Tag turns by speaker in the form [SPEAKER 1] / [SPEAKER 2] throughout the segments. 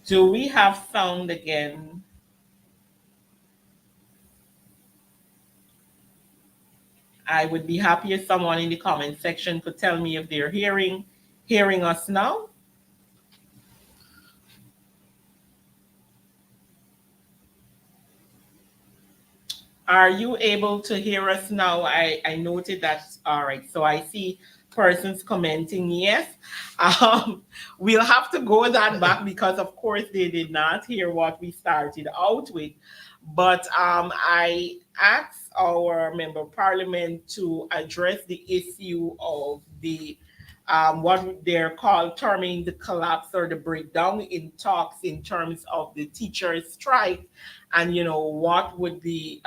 [SPEAKER 1] Do we have sound again? I would be happy if someone in the comment section could tell me if they're hearing us now. Are you able to hear us now? I noted that. All right. So I see persons commenting yes. Um, we'll have to go that back because, of course, they did not hear what we started out with. But I asked our member of parliament to address the issue of the what they're called terming the collapse or the breakdown in talks in terms of the teachers' strike, and what would be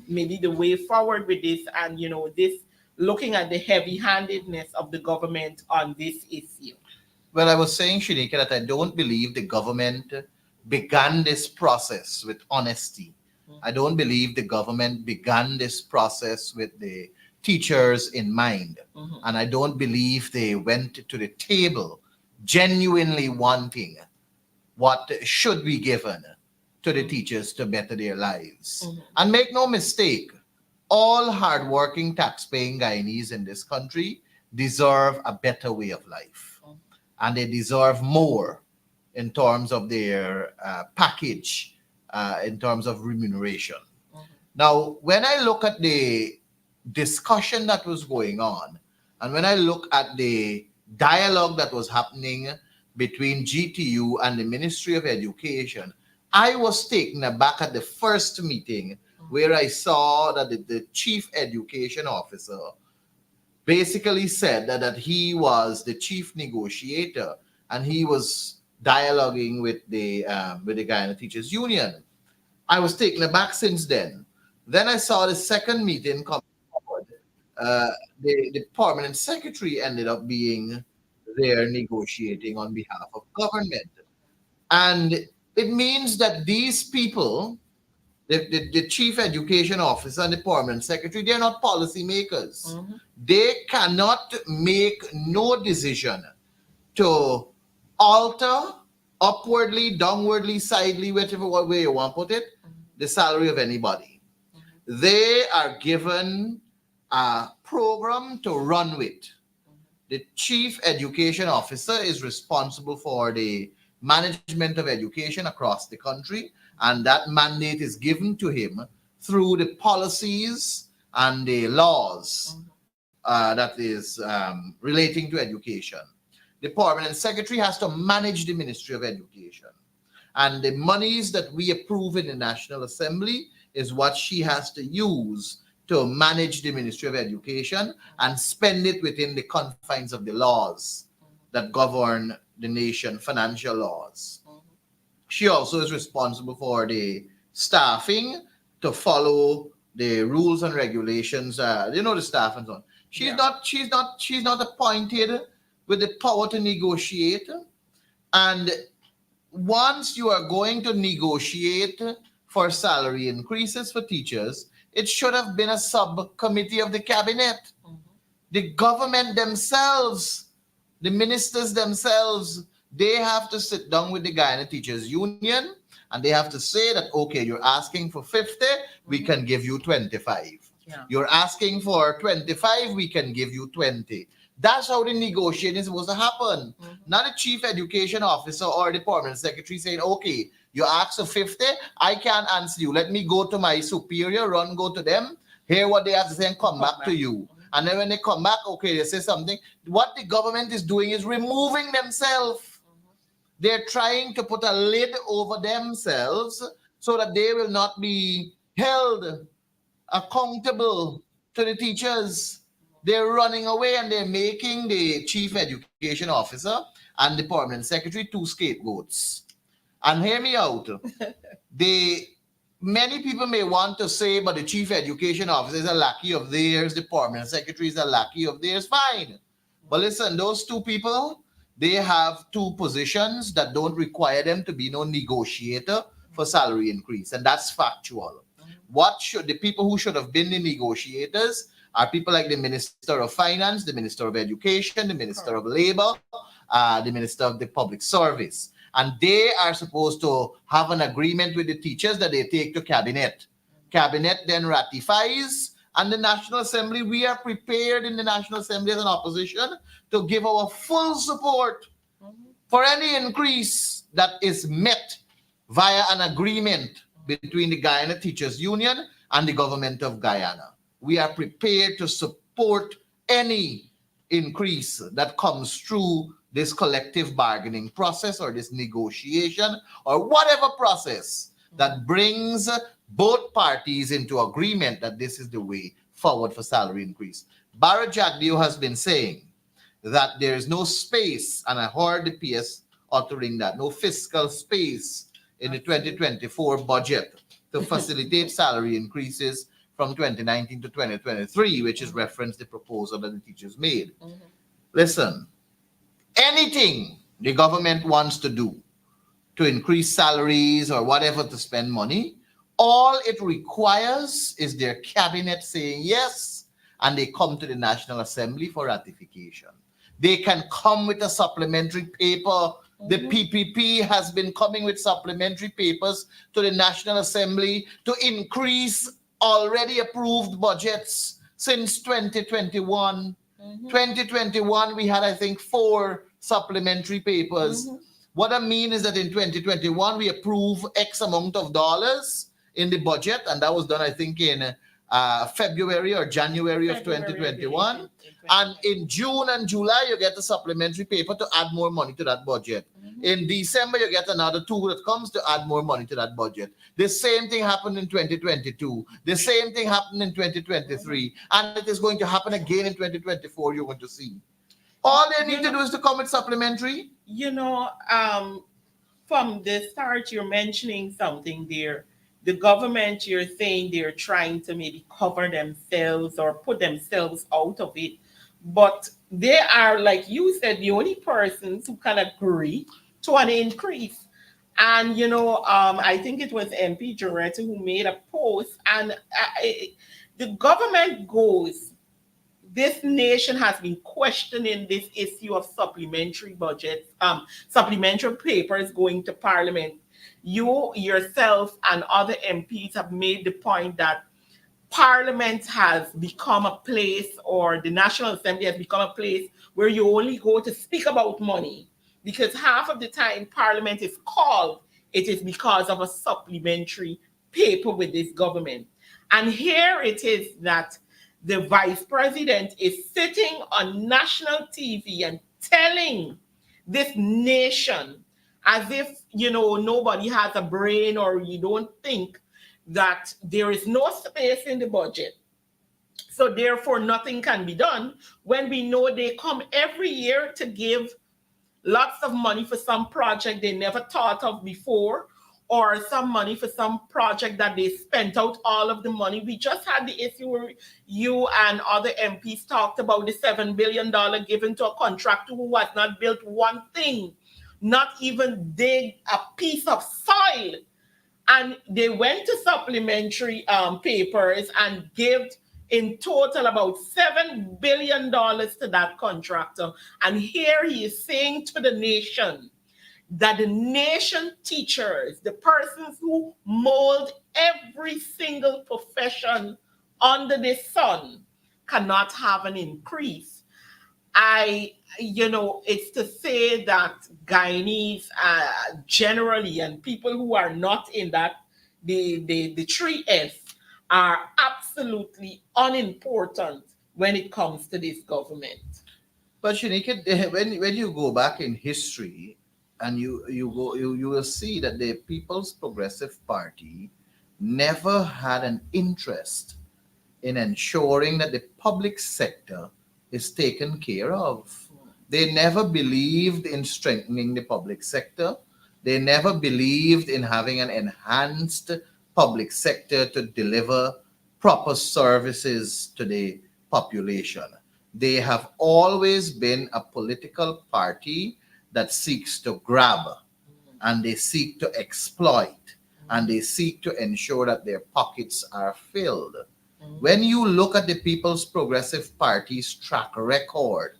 [SPEAKER 1] maybe the way forward with this, and this looking at the heavy-handedness of the government on this issue.
[SPEAKER 2] Well, I was saying, Shanika, that I don't believe the government began this process with honesty. I don't believe the government began this process with the teachers in mind. And I don't believe they went to the table genuinely wanting what should be given to the teachers to better their lives. And make no mistake, all hardworking, tax-paying Guyanese in this country deserve a better way of life. And they deserve more in terms of their package, in terms of remuneration. Now, when I look at the discussion that was going on, and when I look at the dialogue that was happening between GTU and the Ministry of Education, I was taken aback at the first meeting where I saw that the chief education officer basically said that he was the chief negotiator and he was dialoguing with the Guyana Teachers Union. I was taken aback since then. Then I saw the second meeting come forward. The permanent secretary ended up being there negotiating on behalf of government. And it means that these people, the chief education officer and the permanent secretary, they're not policy makers. They cannot make no decision to alter upwardly, downwardly, sidely, whatever way you want to put it, the salary of anybody. They are given a program to run with. The chief education officer is responsible for the management of education across the country, and that mandate is given to him through the policies and the laws that is relating to education. The permanent secretary has to manage the Ministry of Education. And the monies that we approve in the National Assembly is what she has to use to manage the Ministry of Education and spend it within the confines of the laws that govern the nation, financial laws. She also is responsible for the staffing to follow the rules and regulations, the staff and so on. She's not appointed with the power to negotiate. And once you are going to negotiate for salary increases for teachers, it should have been a subcommittee of the cabinet. The government themselves, the ministers themselves, they have to sit down with the Guyana Teachers Union and they have to say that, okay, you're asking for 50, we can give you 25. Yeah. You're asking for 25, we can give you 20. That's how the negotiating is supposed to happen. Not the chief education officer or the permanent secretary saying, okay, you asked for 50, I can't answer you. Let me go to my superior, go to them, hear what they have to say and come back to you. And then when they come back, okay, they say something. What the government is doing is removing themselves. They're trying to put a lid over themselves so that they will not be held accountable to the teachers. They're running away and they're making the chief education officer and the permanent secretary two scapegoats. And hear me out. Many people may want to say, but the chief education officer is a lackey of theirs, the permanent secretary is a lackey of theirs. Fine. But listen, those two people, they have two positions that don't require them to be no negotiator for salary increase. And that's factual. The people who should have been the negotiators are people like the Minister of Finance, the Minister of Education, the Minister of Labor, the Minister of the Public Service. and they are supposed to have an agreement with the teachers that they take to cabinet. Cabinet then ratifies, and the National Assembly, we are prepared in the National Assembly as an opposition to give our full support for any increase that is met via an agreement between the Guyana Teachers Union and the government of Guyana. We are prepared to support any increase that comes through this collective bargaining process or this negotiation or whatever process that brings both parties into agreement that this is the way forward for salary increase. Bharat Jagdeo has been saying that there is no space, and I heard the PS uttering that, no fiscal space in the 2024 budget to facilitate salary increases from 2019 to 2023, which is reference the proposal that the teachers made. Listen, anything the government wants to do to increase salaries or whatever to spend money, all it requires is their cabinet saying yes, and they come to the National Assembly for ratification. They can come with a supplementary paper. The PPP has been coming with supplementary papers to the National Assembly to increase already approved budgets since 2021. 2021, we had, I think, 4 supplementary papers. What I mean is that in 2021, we approved X amount of dollars in the budget, and that was done, I think, in February or January of 2021. And in June and July, you get a supplementary paper to add more money to that budget. In December, you get another 2 that comes to add more money to that budget. The same thing happened in 2022. The same thing happened in 2023. And it is going to happen again in 2024, you're going to see. All they need to do is to come with supplementary.
[SPEAKER 1] From the start, you're mentioning something there. The government, you're saying they're trying to maybe cover themselves or put themselves out of it. But they are, like you said, the only persons who can agree to an increase. And, I think it was MP Jaretta who made a post, and the government goes, this nation has been questioning this issue of supplementary budgets, supplementary papers going to Parliament. You yourself and other MPs have made the point that Parliament has become a place, or the National Assembly has become a place where you only go to speak about money, because half of the time Parliament is called, it is because of a supplementary paper with this government. And here it is that the vice president is sitting on national TV and telling this nation, as if, nobody has a brain, or you don't think that there is no space in the budget, so therefore nothing can be done, when we know they come every year to give lots of money for some project they never thought of before, or some money for some project that they spent out all of the money. We just had the issue where you and other MPs talked about the $7 billion given to a contractor who has not built one thing, not even dig a piece of soil. And they went to supplementary papers and gave in total about $7 billion to that contractor. And here he is saying to the nation that the nation teachers, the persons who mold every single profession under the sun, cannot have an increase. It's to say that Guyanese generally, and people who are not in that, the 3S, are absolutely unimportant when it comes to this government.
[SPEAKER 2] But Shanika, when you go back in history, and you will see that the People's Progressive Party never had an interest in ensuring that the public sector is taken care of. They never believed in strengthening the public sector. They never believed in having an enhanced public sector to deliver proper services to the population. They have always been a political party that seeks to grab, and they seek to exploit, and they seek to ensure that their pockets are filled. When you look at the People's Progressive Party's track record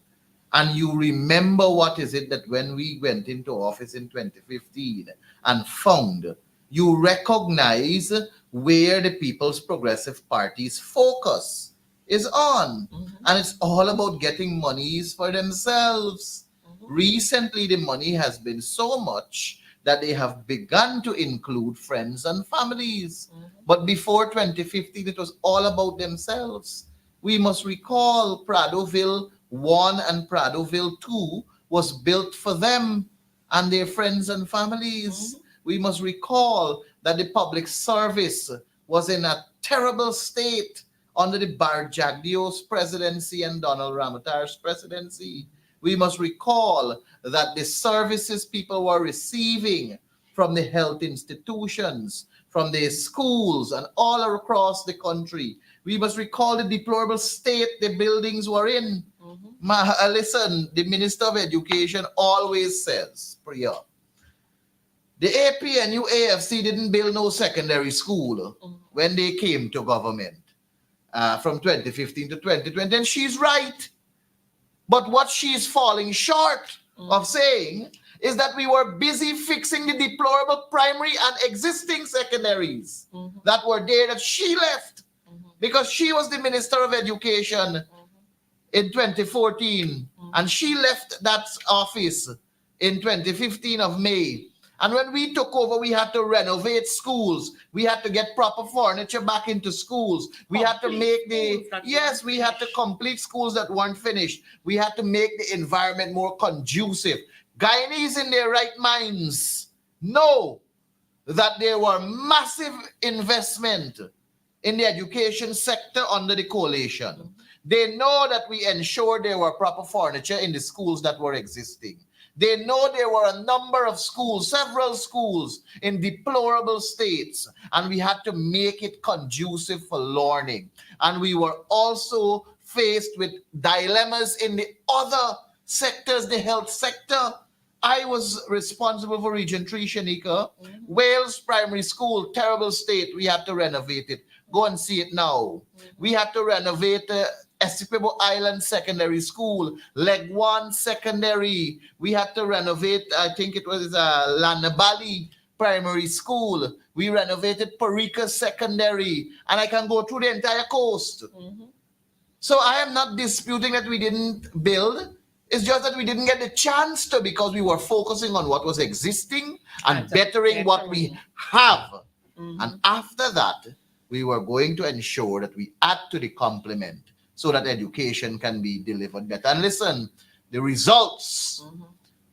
[SPEAKER 2] And you remember what is it that when we went into office in 2015 and found, you recognize where the People's Progressive Party's focus is on. And it's all about getting monies for themselves. Recently, the money has been so much that they have begun to include friends and families. But before 2015, it was all about themselves. We must recall Pradoville 1 and Pradoville 2 was built for them and their friends and families. We must recall that the public service was in a terrible state under the Bar Jagdio's presidency and Donald Ramotar's presidency. We must recall that the services people were receiving from the health institutions, from the schools, and all across the country. We must recall the deplorable state the buildings were in. Listen, the Minister of Education always says, Priya, the APNU AFC didn't build no secondary school when they came to government from 2015 to 2020, and she's right. But what she's falling short of saying is that we were busy fixing the deplorable primary and existing secondaries that were there that she left because she was the Minister of Education in 2014 and she left that office in 2015 of May. And when we took over, we had to renovate schools. We had to get proper furniture back into schools. We had to make we had to complete schools that weren't finished. We had to make the environment more conducive. Guyanese in their right minds know that there were massive investment in the education sector under the coalition. They know that we ensured there were proper furniture in the schools that were existing. They know there were a number of schools, several schools in deplorable states, and we had to make it conducive for learning. And we were also faced with dilemmas in the other sectors, the health sector. I was responsible for Region 3, Shanika. Wales Primary School, terrible state. We had to renovate it. Go and see it now. We had to renovate Essequibo Island Secondary School, Leg 1 Secondary. We had to renovate, I think it was Lanabali Primary School. We renovated Parika Secondary. And I can go through the entire coast. So I am not disputing that we didn't build. It's just that we didn't get the chance to because we were focusing on what was existing and bettering what we have. And after that, we were going to ensure that we add to the complement so that education can be delivered better. And listen, the results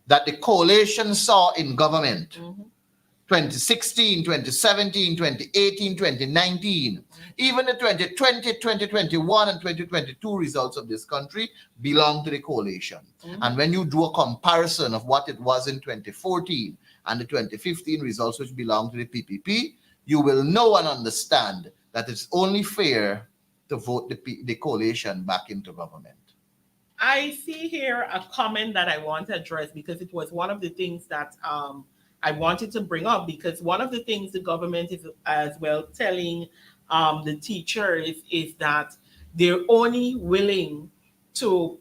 [SPEAKER 2] that the coalition saw in government, 2016, 2017, 2018, 2019, even the 2020, 2021, and 2022 results of this country belong to the coalition. And when you do a comparison of what it was in 2014 and the 2015 results which belong to the PPP, you will know and understand that it's only fair to vote the coalition back into government.
[SPEAKER 1] I see here a comment that I want to address because it was one of the things that I wanted to bring up, because one of the things the government is as well telling the teachers is that they're only willing to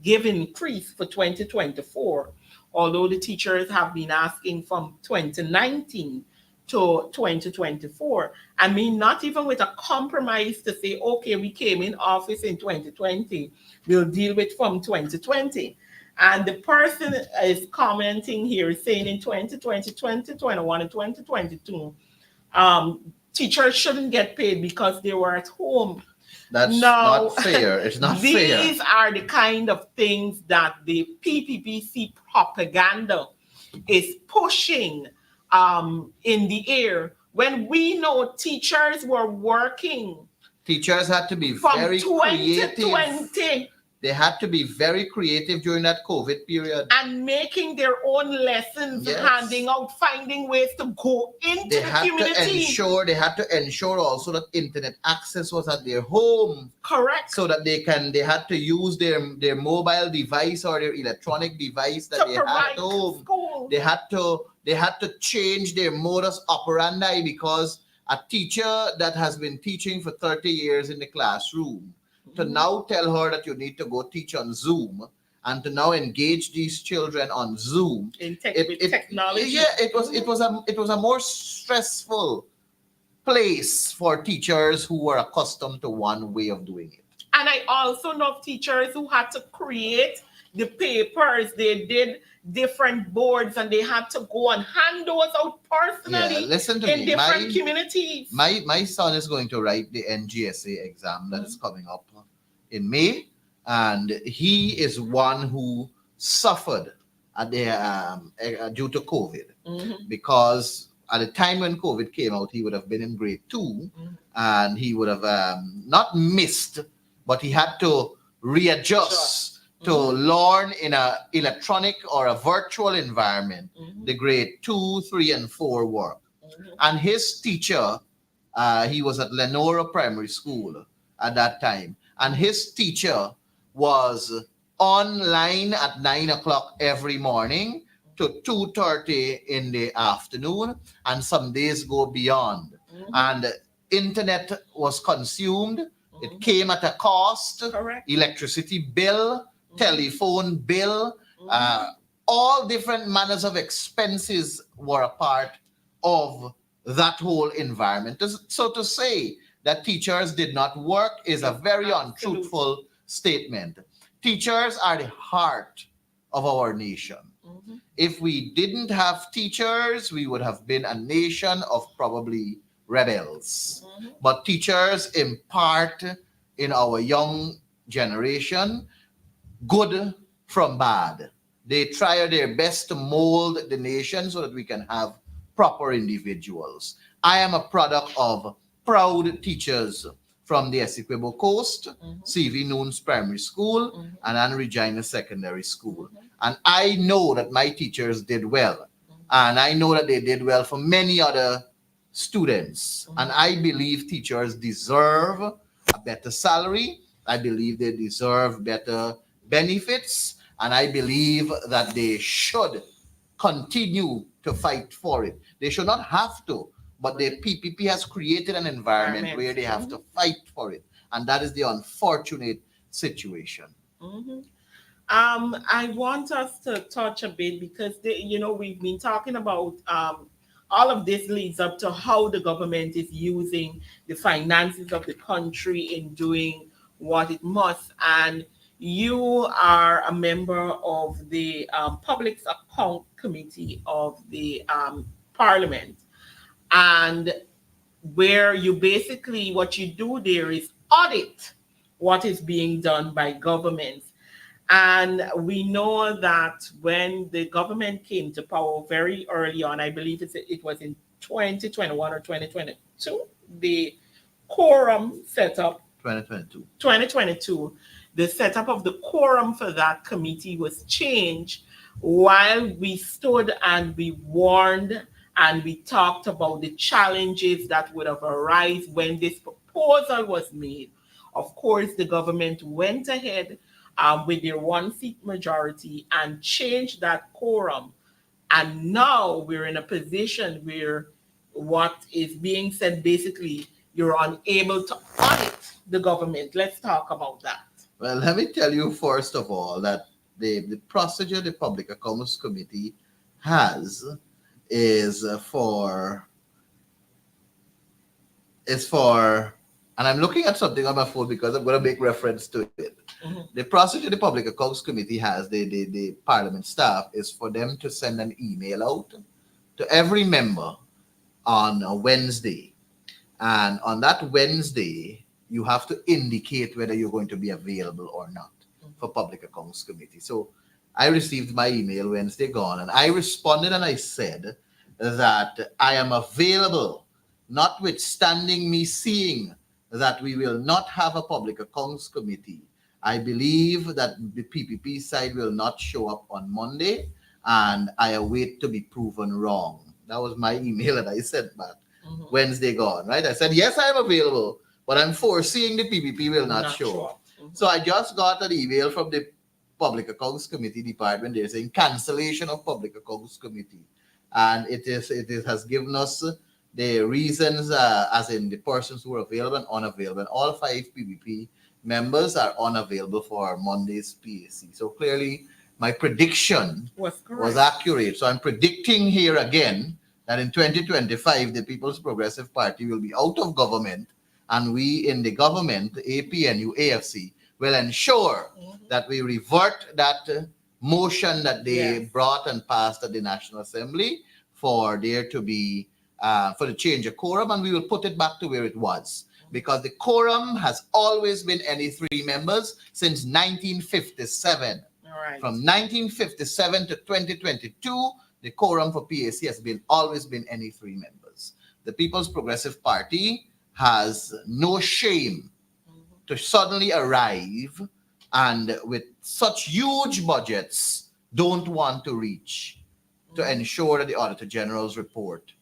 [SPEAKER 1] give increase for 2024, although the teachers have been asking from 2019 to 2024. I mean, not even with a compromise to say, okay, we came in office in 2020, we'll deal with from 2020. And the person is commenting here saying in 2020, 2021, and 2022, teachers shouldn't get paid because they were at home.
[SPEAKER 2] That's not fair. It's not fair.
[SPEAKER 1] These are the kind of things that the PPPC propaganda is pushing in the air when we know teachers were working.
[SPEAKER 2] Teachers had to be
[SPEAKER 1] from
[SPEAKER 2] very
[SPEAKER 1] 2020
[SPEAKER 2] creative. They had to be very creative during that COVID period.
[SPEAKER 1] And making their own lessons, handing out, finding ways to go into the community.
[SPEAKER 2] They had to ensure also that internet access was at their home.
[SPEAKER 1] Correct.
[SPEAKER 2] So that they had to use their mobile device or their electronic device that they had at home.
[SPEAKER 1] School.
[SPEAKER 2] They had to change their modus operandi because a teacher that has been teaching for 30 years in the classroom to now tell her that you need to go teach on Zoom and to now engage these children on Zoom,
[SPEAKER 1] With technology.
[SPEAKER 2] yeah, it was a more stressful place for teachers who were accustomed to one way of doing it.
[SPEAKER 1] And I also know teachers who had to create the papers. They did different boards and they had to go and hand those out
[SPEAKER 2] Yeah,
[SPEAKER 1] personally
[SPEAKER 2] listen to
[SPEAKER 1] in
[SPEAKER 2] me.
[SPEAKER 1] different communities.
[SPEAKER 2] My son is going to write the NGSA exam that is coming up in May, and he is one who suffered at due to COVID, because at the time when COVID came out, he would have been in grade 2, and he would have not missed, but he had to readjust to learn in a electronic or a virtual environment the grade 2, 3, and 4 work. And his teacher, he was at Lenora Primary School at that time, and his teacher was online at 9 o'clock every morning to 2:30 in the afternoon, and some days go beyond. And internet was consumed. It came at a cost.
[SPEAKER 1] Correct.
[SPEAKER 2] Electricity bill, telephone bill, all different manners of expenses were a part of that whole environment. So to say that teachers did not work is a very untruthful statement. Teachers are the heart of our nation. If we didn't have teachers, we would have been a nation of probably rebels. But teachers impart in our young generation good from bad. They try their best to mold the nation so that we can have proper individuals. I am a product of proud teachers from the Essequibo Coast, C.V. Noons Primary School, and Anne Regina Secondary School. And I know that my teachers did well. And I know that they did well for many other students. And I believe teachers deserve a better salary. I believe they deserve better benefits. And I believe that they should continue to fight for it. They should not have to, but the PPP has created an environment where they have to fight for it. And that is the unfortunate situation.
[SPEAKER 1] I want us to touch a bit because we've been talking about all of this leads up to how the government is using the finances of the country in doing what it must. And you are a member of the Public Account Committee of the Parliament, and where you basically, what you do there is audit what is being done by governments. And we know that when the government came to power very early on, I believe it was in 2021 or 2022, the quorum set up. 2022, the setup of the quorum for that committee was changed while we stood and we warned and we talked about the challenges that would have arisen when this proposal was made. Of course, the government went ahead with their one-seat majority and changed that quorum. And now we're in a position where what is being said, basically, you're unable to audit the government. Let's talk about that.
[SPEAKER 2] Well, let me tell you first of all that the procedure the Public Accounts Committee has is for, and I'm looking at something on my phone because I'm going to make reference to it. The procedure the Public Accounts Committee has, the Parliament staff, is for them to send an email out to every member on a Wednesday. And on that Wednesday, you have to indicate whether you're going to be available or not for Public Accounts Committee. So I received my email Wednesday gone, and I responded and I said that I am available, notwithstanding me seeing that we will not have a Public Accounts Committee. I believe that the PPP side will not show up on Monday, and I await to be proven wrong. That was my email that I sent back Wednesday gone, right? I said, yes, I am available, but I'm foreseeing the PPP will not show up. So I just got an email from the Public Accounts Committee department. They're saying cancellation of Public Accounts Committee. And it has given us the reasons, as in the persons who are available and unavailable. And all 5 PPP members are unavailable for Monday's PAC. So clearly, my prediction
[SPEAKER 1] Was
[SPEAKER 2] was
[SPEAKER 1] correct.
[SPEAKER 2] accurate. So I'm predicting here again that in 2025, the People's Progressive Party will be out of government, and we in the government, the APNU, AFC, will ensure that we revert that motion that they
[SPEAKER 1] Yes.
[SPEAKER 2] brought and passed at the National Assembly for there to be for the change of quorum, and we will put it back to where it was. Because the quorum has always been any three members since 1957.
[SPEAKER 1] All right.
[SPEAKER 2] From 1957 to 2022, the quorum for PAC has been always been any three members. The People's Progressive Party has no shame to suddenly arrive and with such huge budgets don't want to reach to ensure that the Auditor General's report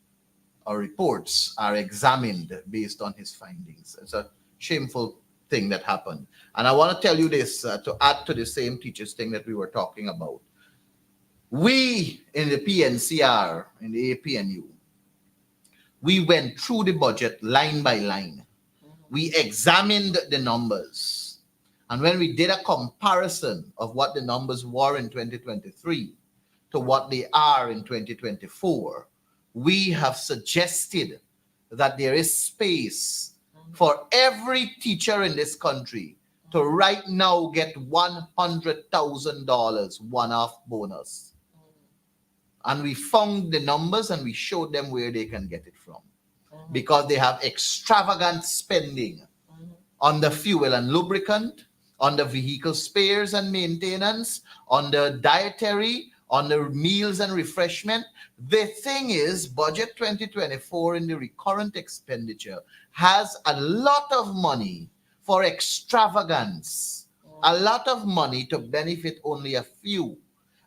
[SPEAKER 2] or reports are examined based on his findings. It's a shameful thing that happened. And I want to tell you this to add to the same teachers thing that we were talking about. We in the PNCR, in the APNU, we went through the budget line by line. We examined the numbers. And when we did a comparison of what the numbers were in 2023 to what they are in 2024, we have suggested that there is space for every teacher in this country to right now get $100,000 one-off bonus. And we found the numbers and we showed them where they can get it from. Because they have extravagant spending on the fuel and lubricant, on the vehicle spares and maintenance, on the dietary, on the meals and refreshment. The thing is, budget 2024 in the recurrent expenditure has a lot of money for extravagance, a lot of money to benefit only a few.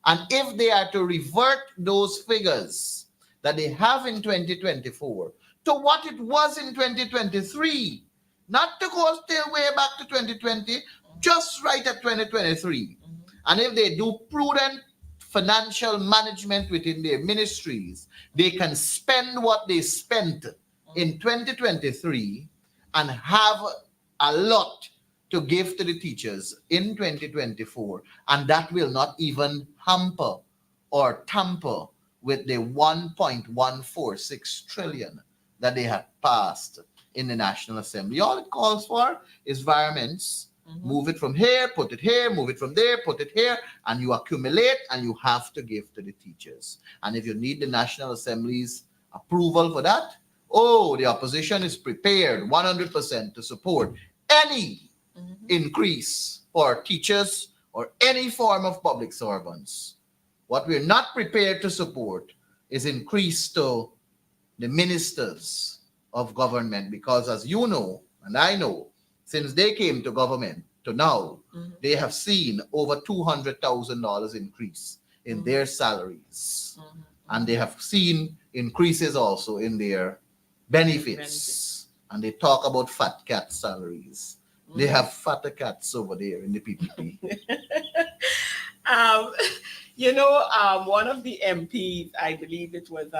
[SPEAKER 2] And if they are to revert those figures that they have in 2024 to what it was in 2023, not to go still way back to 2020, just right at 2023. And if they do prudent financial management within their ministries, they can spend what they spent in 2023 and have a lot to give to the teachers in 2024. And that will not even hamper or tamper with the 1.146 trillion that they have passed in the National Assembly. All it calls for is variaments. Move it from here, put it here, move it from there, put it here, and you accumulate and you have to give to the teachers. And if you need the National Assembly's approval for that, the opposition is prepared 100% to support any increase for teachers or any form of public servants. What we're not prepared to support is increase to the ministers of government, because as you know, and I know, since they came to government to now, they have seen over $200,000 increase in their salaries. And they have seen increases also in their benefits. And they talk about fat cat salaries. They have fatter cats over there in the PPP.
[SPEAKER 1] One of the MPs, I believe it was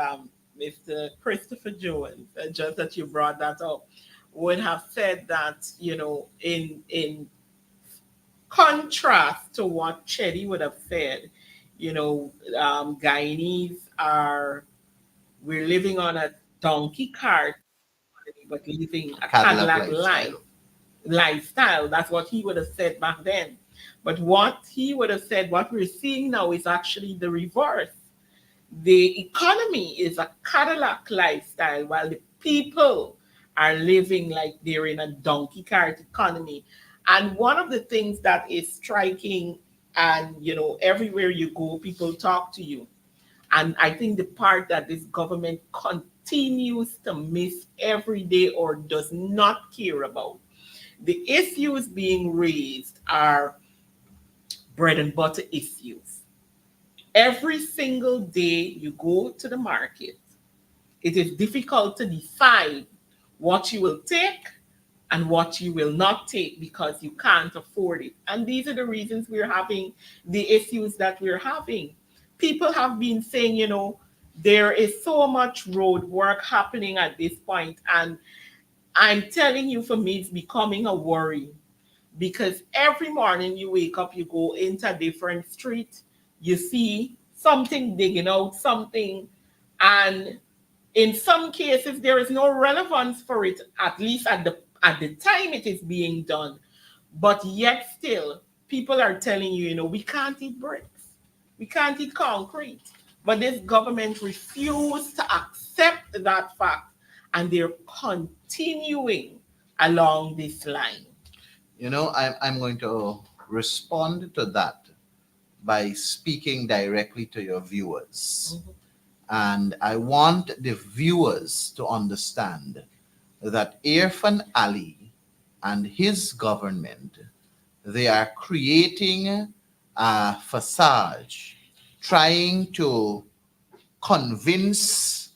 [SPEAKER 1] Mr. Christopher Jones, just that you brought that up, would have said that, in contrast to what Chetty would have said, Guyanese we're living on a donkey cart, but living a Cadillac lifestyle. That's what he would have said back then. But what he would have said, what we're seeing now is actually the reverse. The economy is a Cadillac lifestyle, while the people are living like they're in a donkey cart economy. And one of the things that is striking, and everywhere you go, people talk to you. And I think the part that this government continues to miss every day or does not care about, the issues being raised are bread and butter issues. Every single day you go to the market, it is difficult to decide what you will take and what you will not take because you can't afford it. And these are the reasons we're having the issues that we're having. People have been saying, there is so much road work happening at this point, and I'm telling you, for me, it's becoming a worry because every morning you wake up, you go into a different street, you see something digging out something, and in some cases there is no relevance for it, at least at the time it is being done. But yet still, people are telling you, we can't eat bricks, we can't eat concrete. But this government refused to accept that fact, and they're continuing along this line.
[SPEAKER 2] I'm going to respond to that by speaking directly to your viewers.
[SPEAKER 1] Mhm.
[SPEAKER 2] And I want the viewers to understand that Irfan Ali and his government, they are creating a facade, trying to convince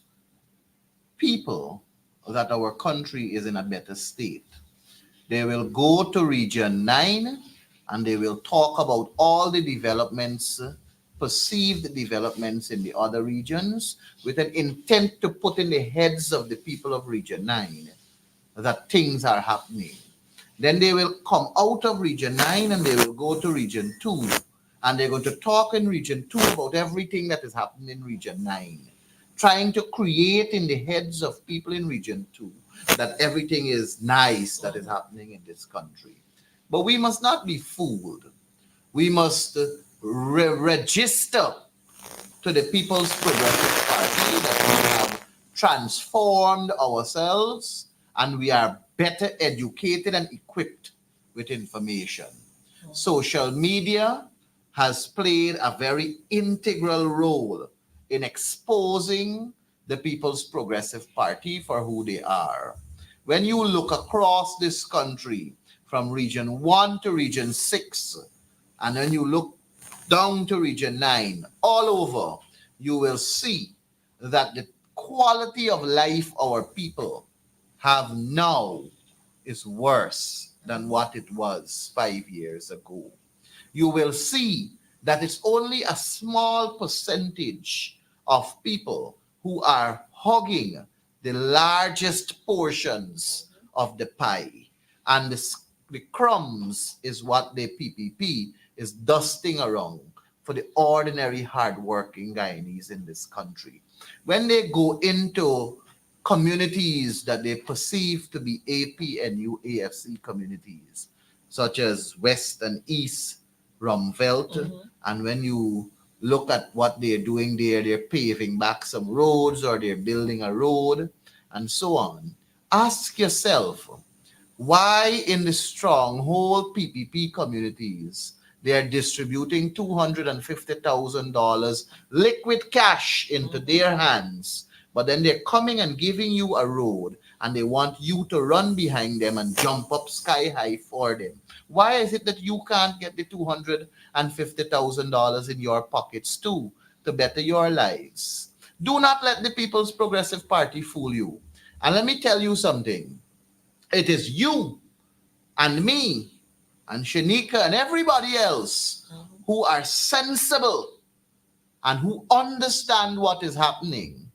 [SPEAKER 2] people that our country is in a better state. They will go to Region 9 and they will talk about all the developments, perceived developments in the other regions, with an intent to put in the heads of the people of Region 9 that things are happening. Then they will come out of Region 9 and they will go to Region 2. And they're going to talk in Region 2 about everything that is happening in Region 9, trying to create in the heads of people in Region 2 that everything is nice that is happening in this country. But we must not be fooled. We must register to the People's Progressive Party that we have transformed ourselves and we are better educated and equipped with information. Social media has played a very integral role in exposing the People's Progressive Party for who they are. When you look across this country from Region 1 to Region 6, and when you look down to Region 9, all over, you will see that the quality of life our people have now is worse than what it was 5 years ago. You will see that it's only a small percentage of people who are hogging the largest portions of the pie. And the crumbs is what the PPP is dusting around for the ordinary hardworking Guyanese in this country. When they go into communities that they perceive to be APNU AFC communities, such as West and East Rumvelt, and when you look at what they're doing there, they're paving back some roads or they're building a road and so on. Ask yourself, why in the stronghold PPP communities they are distributing $250,000 liquid cash into their hands, but then they're coming and giving you a road and they want you to run behind them and jump up sky high for them? Why is it that you can't get the $250,000 in your pockets too to better your lives? Do not let the People's Progressive Party fool you. And let me tell you something. It is you and me and Shanika and everybody else who are sensible and who understand what is happening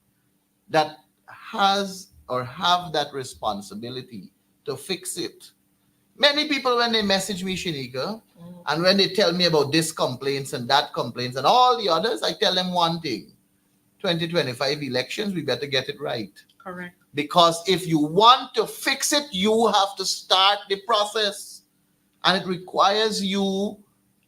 [SPEAKER 2] that has or have that responsibility to fix it. Many people, when they message me, Shanika, and when they tell me about this complaints and that complaints and all the others, I tell them one thing: 2025 elections, we better get it right.
[SPEAKER 1] Correct.
[SPEAKER 2] Because if you want to fix it, you have to start the process. And it requires you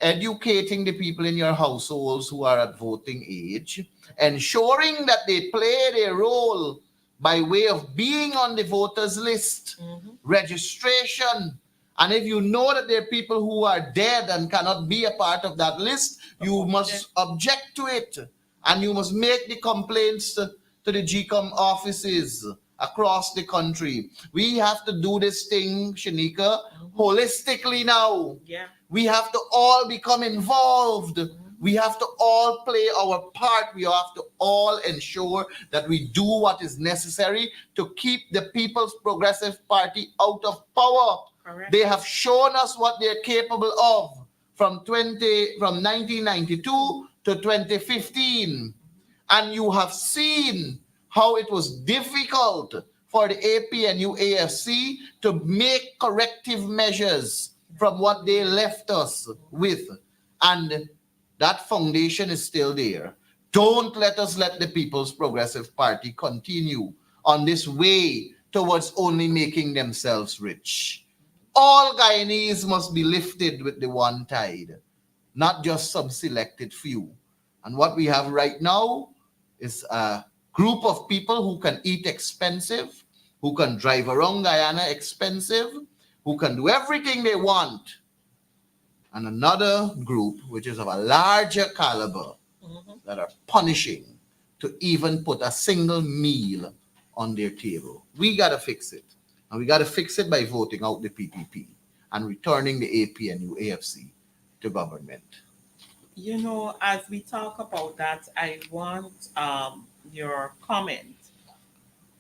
[SPEAKER 2] educating the people in your households who are at voting age, ensuring that they play their role by way of being on the voters list, registration. And if you know that there are people who are dead and cannot be a part of that list, you must object to it. And you must make the complaints to the GCOM offices across the country. We have to do this thing, Shanika, holistically now.
[SPEAKER 1] Yeah.
[SPEAKER 2] We have to all become involved. We have to all play our part. We have to all ensure that we do what is necessary to keep the People's Progressive Party out of power.
[SPEAKER 1] Correct.
[SPEAKER 2] They have shown us what they're capable of from 1992 to 2015. And you have seen how it was difficult for the APNU AFC to make corrective measures from what they left us with. And that foundation is still there. Don't let us let the People's Progressive Party continue on this way towards only making themselves rich. All Guyanese must be lifted with the one tide, not just some selected few. And what we have right now is a group of people who can eat expensive, who can drive around Guyana expensive, who can do everything they want, and another group which is of a larger caliber that are punishing to even put a single meal on their table. We got to fix it. And we got to fix it by voting out the PPP and returning the APNU AFC to government.
[SPEAKER 1] As we talk about that, I want your comment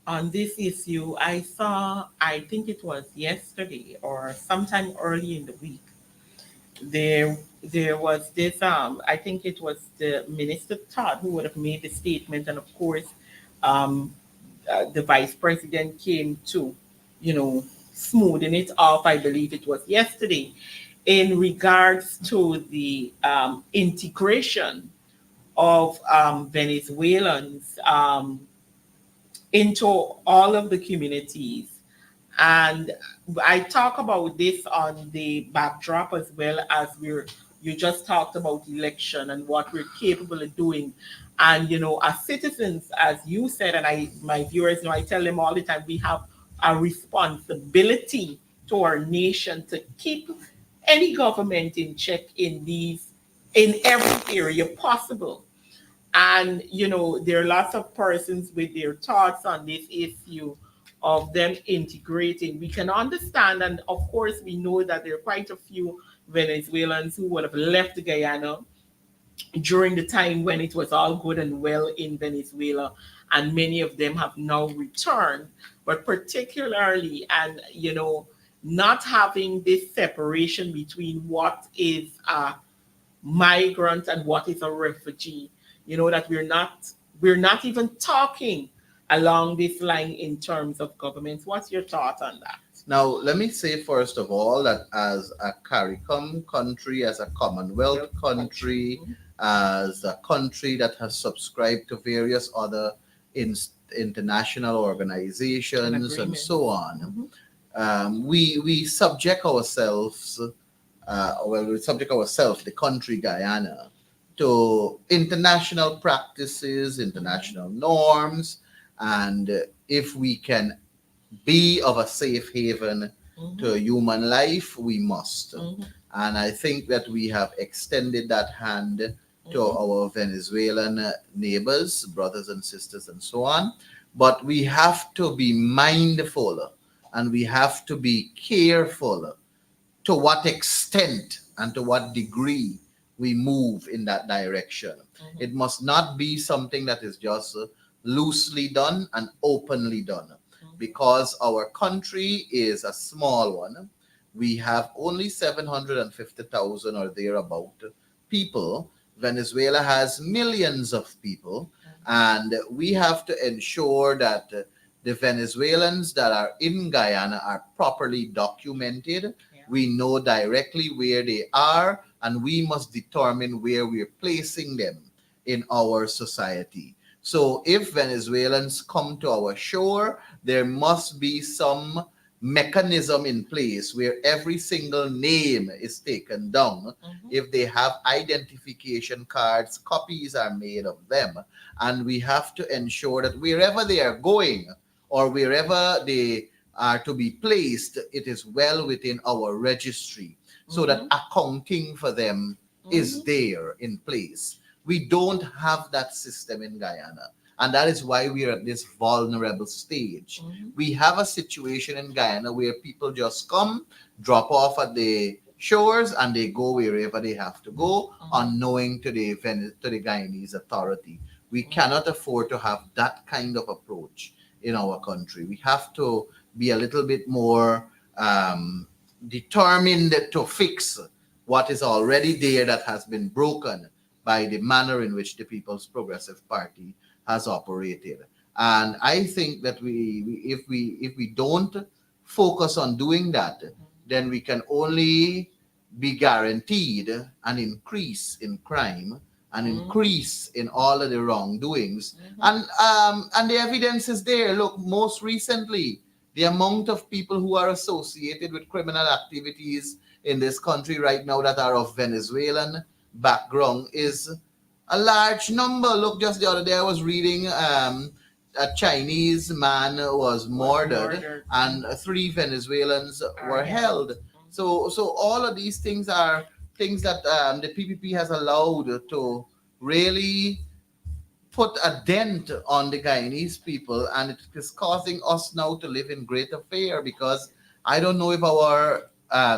[SPEAKER 1] on this issue. I saw, I think it was yesterday or sometime early in the week, there was this I think it was the Minister Todd who would have made the statement, and of course um the vice president came to smoothing it off. I believe it was yesterday, in regards to the integration of Venezuelans into all of the communities. And I talk about this on the backdrop as well, as you just talked about election and what we're capable of doing. And as citizens, as you said, and my viewers know, I tell them all the time, we have a responsibility to our nation to keep any government in check in every area possible. And there are lots of persons with their thoughts on this issue of them integrating. We can understand, and of course, we know that there are quite a few Venezuelans who would have left Guyana during the time when it was all good and well in Venezuela, and many of them have now returned. But particularly, and not having this separation between what is a migrant and what is a refugee, that we're not even talking along this line in terms of governments. What's your thought on that?
[SPEAKER 2] Now, let me say first of all that as a CARICOM country, as a Commonwealth country, as a country that has subscribed to various other in, international organizations and so on, we subject ourselves, we subject ourselves, the country Guyana, to international practices, international norms, and if we can be of a safe haven to human life, we must. And I think that we have extended that hand to our Venezuelan neighbors, brothers and sisters, and so on. But we have to be mindful and we have to be careful to what extent and to what degree we move in that direction. It must not be something that is just loosely done and openly done, because our country is a small one. We have only 750,000 or thereabout people. Venezuela has millions of people, and we have to ensure that the Venezuelans that are in Guyana are properly documented. We know directly where they are, and we must determine where we're placing them in our society. So if Venezuelans come to our shore, there must be some mechanism in place where every single name is taken down. If they have identification cards, copies are made of them. And we have to ensure that wherever they are going or wherever they are to be placed, it is well within our registry, so that accounting for them is there in place. We don't have that system in Guyana. And that is why we are at this vulnerable stage. We have a situation in Guyana where people just come, drop off at the shores, and they go wherever they have to go, unknowing to the Guyanese authority. We cannot afford to have that kind of approach in our country. We have to be a little bit more determined to fix what is already there that has been broken by the manner in which the People's Progressive Party has operated. And I think that if we don't focus on doing that, then we can only be guaranteed an increase in crime, an increase in all of the wrongdoings. And the evidence is there. Look, most recently, the amount of people who are associated with criminal activities in this country right now that are of Venezuelan background is a large number. Look, just the other day I was reading a Chinese man was murdered and three Venezuelans were held. So all of these things are things that the PPP has allowed to really put a dent on the Guyanese people, and it is causing us now to live in greater fear because I don't know if our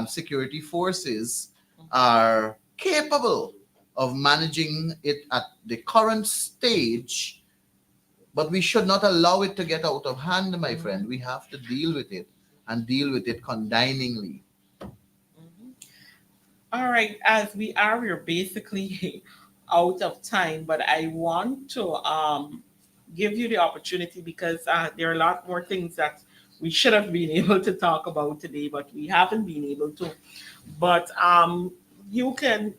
[SPEAKER 2] security forces are capable of managing it at the current stage, but we should not allow it to get out of hand, my friend. We have to deal with it and deal with it condemningly.
[SPEAKER 1] All right, as we're basically out of time, but I want to give you the opportunity because there are a lot more things that we should have been able to talk about today, but we haven't been able to. But you can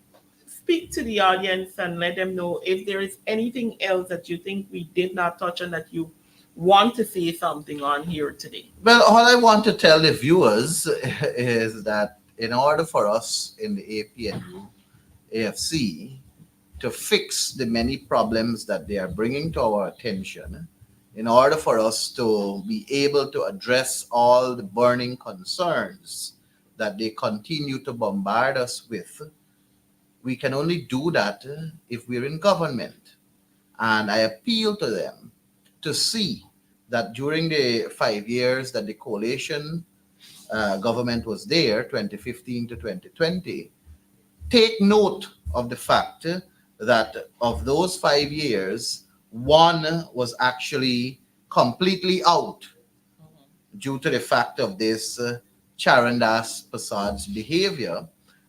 [SPEAKER 1] speak to the audience and let them know if there is anything else that you think we did not touch on that you want to say something on here today.
[SPEAKER 2] Well, all I want to tell the viewers is that in order for us in the APNU, AFC, to fix the many problems that they are bringing to our attention, in order for us to be able to address all the burning concerns that they continue to bombard us with, we can only do that if we're in government. And I appeal to them to see that during the 5 years that the coalition government was there, 2015 to 2020, take note of the fact that of those 5 years, one was actually completely out due to the fact of this Charandas Prasad's behavior,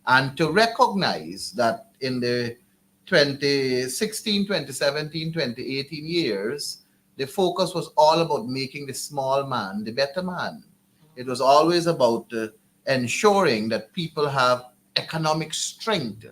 [SPEAKER 2] and to recognize that in the 2016, 2017, 2018 years, the focus was all about making the small man the better man. It was always about ensuring that people have economic strength.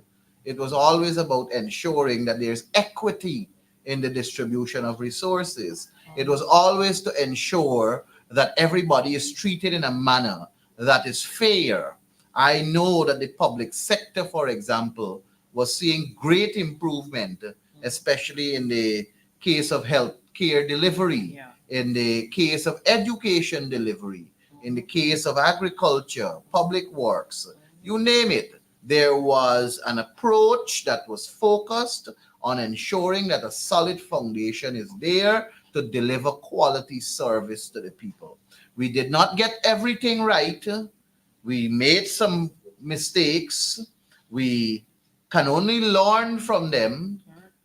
[SPEAKER 2] It was always about ensuring that there's equity in the distribution of resources. It was always to ensure that everybody is treated in a manner that is fair. I know that the public sector, for example, was seeing great improvement, especially in the case of health care delivery, in the case of education delivery, in the case of agriculture, public works, you name it. There was an approach that was focused on ensuring that a solid foundation is there to deliver quality service to the people. We did not get everything right. We made some mistakes. We can only learn from them,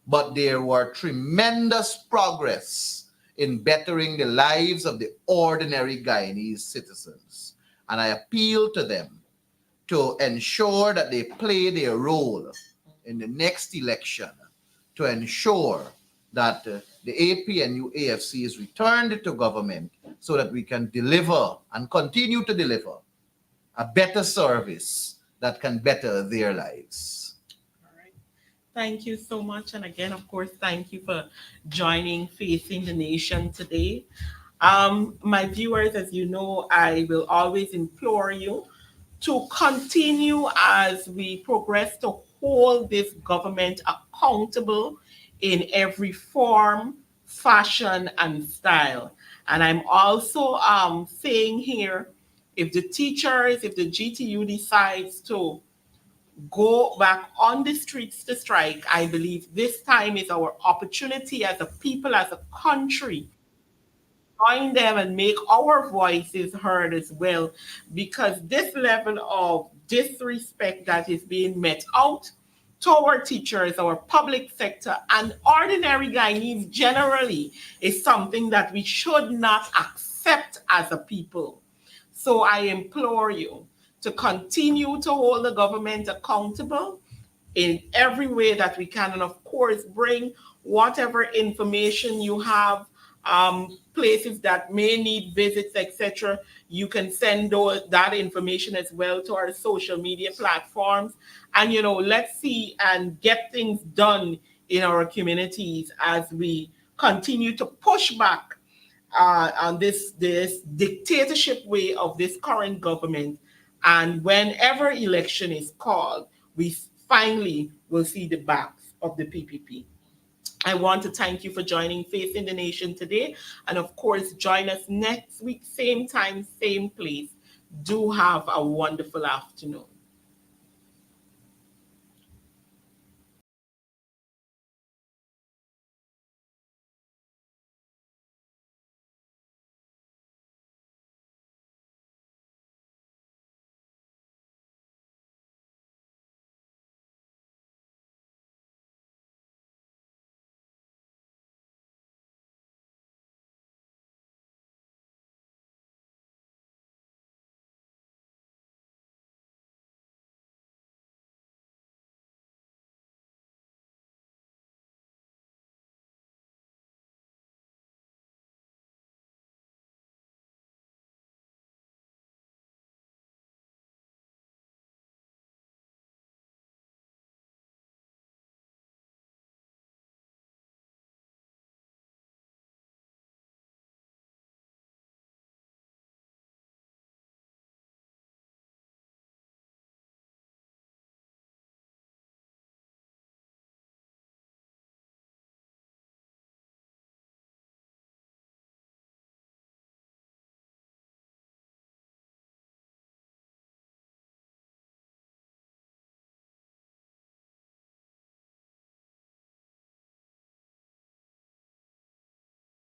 [SPEAKER 2] but there were tremendous progress in bettering the lives of the ordinary Guyanese citizens. And I appeal to them to ensure that they play their role in the next election, to ensure that the APNU AFC is returned to government so that we can deliver and continue to deliver a better service that can better their lives.
[SPEAKER 1] All right. Thank you so much. And again, of course, thank you for joining Facing the Nation today. My viewers, as you know, I will always implore you to continue as we progress to hold this government accountable in every form, fashion, and style. And I'm also saying here, if the teachers, if the GTU decides to go back on the streets to strike, I believe this time is our opportunity as a people, as a country, join them and make our voices heard as well. Because this level of disrespect that is being met out to our teachers, our public sector, and ordinary Guyanese generally is something that we should not accept as a people. So I implore you to continue to hold the government accountable in every way that we can. And of course, bring whatever information you have places that may need visits, etc. You can send that information as well to our social media platforms. And, let's see and get things done in our communities as we continue to push back on this dictatorship way of this current government. And whenever election is called, we finally will see the backs of the PPP. I want to thank you for joining Faith in the Nation today. And of course, join us next week, same time, same place. Do have a wonderful afternoon.